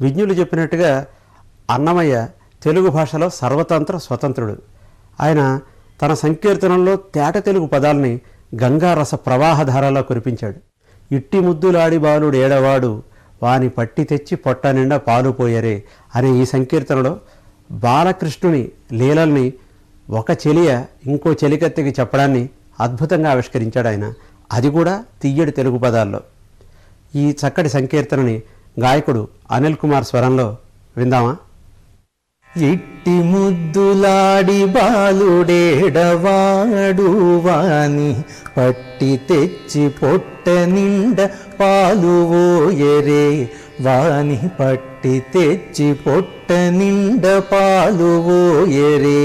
విజ్ఞులు చెప్పినట్టుగా అన్నమయ్య తెలుగు భాషలో సర్వతంత్ర స్వతంత్రుడు. ఆయన తన సంకీర్తనంలో తేట తెలుగు పదాలని గంగారస ప్రవాహధారలో కురిపించాడు. ఇట్టి ముద్దులాడి బాలుడు ఏడవాడు వాని పట్టి తెచ్చి పొట్ట నిండా పాలు పోయరే అనే ఈ సంకీర్తనలో బాలకృష్ణుని లీలల్ని ఒక చెలియ ఇంకో చెలికత్తెకి చెప్పడాన్ని అద్భుతంగా ఆవిష్కరించాడు ఆయన, అది కూడా తియ్యడి తెలుగు పదాల్లో. ఈ చక్కటి సంకీర్తనని గాయకుడు అనిల్ కుమార్ స్వరంలో విందామా? ఇట్టి ముద్దులాడి బాలుడేడవాడు వాని పట్టి తెచ్చి పొట్ట నిండ పాలు ఓయరే వాని పట్టి తెచ్చి పొట్ట నిండ పాలు ఓయరే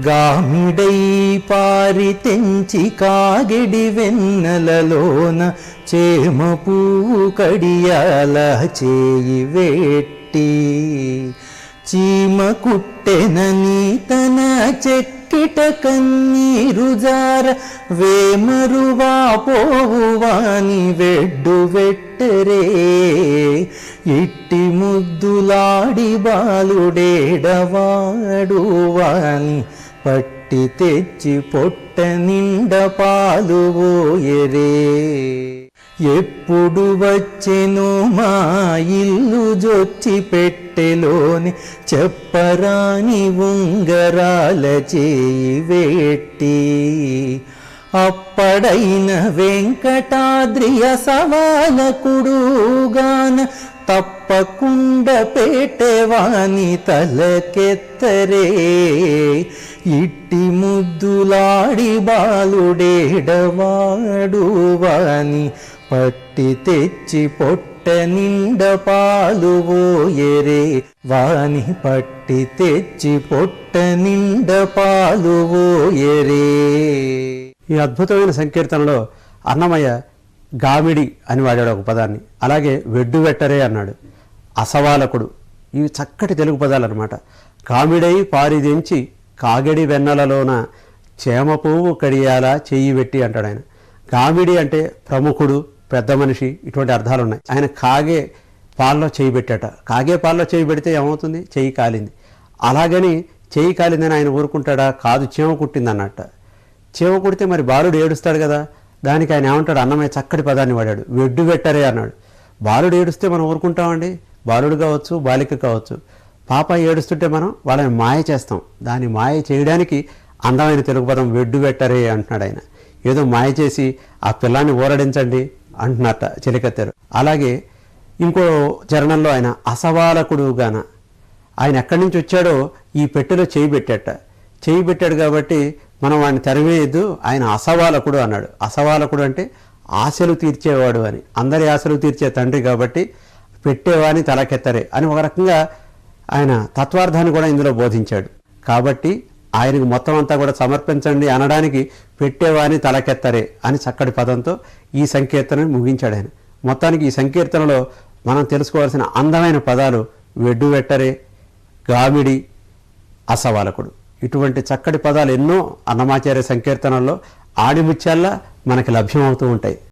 గామిడై పారి తెంచి కాగిడి వెన్నెలలోన చేమ పువ్వు కడియాల చేయి వేట్టి చీమ కుట్టెనని తన చెక్కిట కన్నీరు జార వేమరువా పోవువాని వెడ్డు వెట్టరే ఇట్టి ముద్దులాడి బాలుడేడవాడు వాని పట్టి తెచ్చి పొట్ట నిండ పాలు ఓయరే ఎప్పుడు వచ్చెను మా ఇల్లు జొచ్చి పెట్టెలోని చెప్పరాని ఉంగరాల చేయి వేట్టి అప్పడైన వెంకటాద్రియ సవాలకుడుగాన తప్పకుండా పెట్టేవాని తలకెత్తరే ఇట్టి ముద్దులాడి బాలుడేడవాడు వాని పట్టి తెచ్చి పొట్ట నిండ పాలు ఓయరే వాని పట్టి తెచ్చి పొట్ట నిండ పాలు ఓయరే. ఈ అద్భుతమైన సంకీర్తనలో అన్నమయ్య గామిడి అని వాడాడు ఒక పదాన్ని, అలాగే వెడ్డు వెట్టరే అన్నాడు, అసవాలకుడు. ఇవి చక్కటి తెలుగు పదాలు అనమాట. గామిడై పారిదెంచి కాగడి వెన్నెలలోన చేమ పువ్వు కడియాల చెయ్యి వెట్టి అంటాడు ఆయన. గామిడి అంటే ప్రముఖుడు, పెద్ద మనిషి, ఇటువంటి అర్థాలు ఉన్నాయి. ఆయన కాగే పాల్లో చేయి పెట్టాట. కాగే పాల్లో చేయి పెడితే ఏమవుతుంది? చెయ్యి కాలింది. అలాగని చెయ్యి కాలిందని ఆయన ఊరుకుంటాడా? కాదు, చీమ కుట్టింది అన్నట్ట. చీమ కుడితే మరి బాలుడు ఏడుస్తాడు కదా, దానికి ఆయన ఏమంటాడు? అన్నమయ్య చక్కటి పదాన్ని వాడాడు, వెడ్డు వెట్టరే అన్నాడు. బాలుడు ఏడుస్తే మనం ఊరుకుంటామండి? బాలుడు కావచ్చు, బాలిక కావచ్చు, పాప ఏడుస్తుంటే మనం వాళ్ళని మాయ చేస్తాం. దాన్ని మాయ చేయడానికి అందమైన తెలుగు పదం వెడ్డు వెట్టరే అంటున్నాడు ఆయన. ఏదో మాయ చేసి ఆ పిల్లాన్ని ఊరడించండి అంటున్నట్ట చెలికత్తెరు. అలాగే ఇంకో చరణంలో ఆయన అసవాలకుడుగాన, ఆయన ఎక్కడి నుంచి వచ్చాడో ఈ పెట్టెలో చేయి పెట్టాట. చేయి పెట్టాడు కాబట్టి మనం వాడిని తెరవేయద్దు, ఆయన అసవాలకుడు అన్నాడు. అసవాలకుడు అంటే ఆశలు తీర్చేవాడు అని, అందరి ఆశలు తీర్చే తండ్రి కాబట్టి పెట్టేవాని తలకెత్తరే అని ఒక రకంగా ఆయన తత్వార్థాన్ని కూడా ఇందులో బోధించాడు. కాబట్టి ఆయనకు మొత్తం అంతా కూడా సమర్పించండి అనడానికి పెట్టేవాని తలకెత్తరే అని చక్కటి పదంతో ఈ సంకీర్తనని ముగించాడు ఆయన. మొత్తానికి ఈ సంకీర్తనలో మనం తెలుసుకోవాల్సిన అందమైన పదాలు వెడ్డు వెట్టరే, గామిడి, అసవాలకుడు. ఇటువంటి చక్కటి పదాలు ఎన్నో అన్నమాచార్య సంకీర్తనల్లో ఆడిముత్యాల్లా మనకి లభ్యమవుతూ ఉంటాయి.